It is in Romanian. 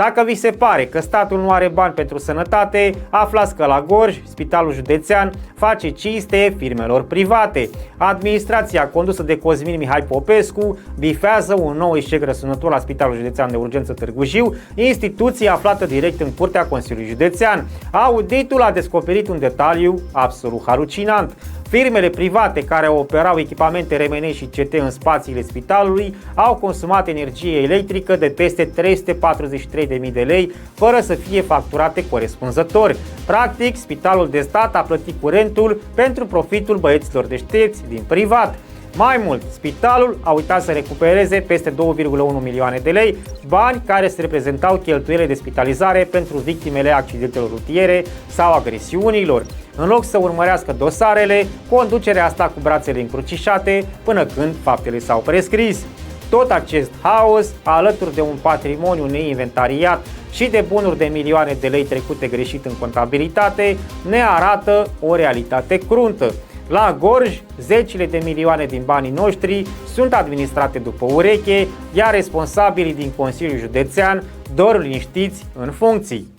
Dacă vi se pare că statul nu are bani pentru sănătate, aflați că la Gorj, Spitalul Județean face cinste firmelor private. Administrația condusă de Cosmin Mihai Popescu bifează un nou eșec răsunător la Spitalul Județean de Urgență Târgu Jiu, instituție aflată direct în curtea Consiliului Județean. Auditul a descoperit un detaliu absolut halucinant. Firmele private care operau echipamente RMN și CT în spațiile spitalului au consumat energie electrică de peste 343.000 de lei, fără să fie facturate corespunzător. Practic, Spitalul de Stat a plătit curentul pentru profitul băieților deștepți din privat. Mai mult, spitalul a uitat să recupereze peste 2,1 milioane de lei, bani care se reprezentau cheltuielile de spitalizare pentru victimele accidentelor rutiere sau agresiunilor. În loc să urmărească dosarele, conducerea a stat cu brațele încrucișate până când faptele s-au prescris. Tot acest haos, alături de un patrimoniu neinventariat și de bunuri de milioane de lei trecute greșit în contabilitate, ne arată o realitate cruntă. La Gorj, zecile de milioane din banii noștri sunt administrate după ureche, iar responsabilii din Consiliul Județean dorm liniștiți în funcții.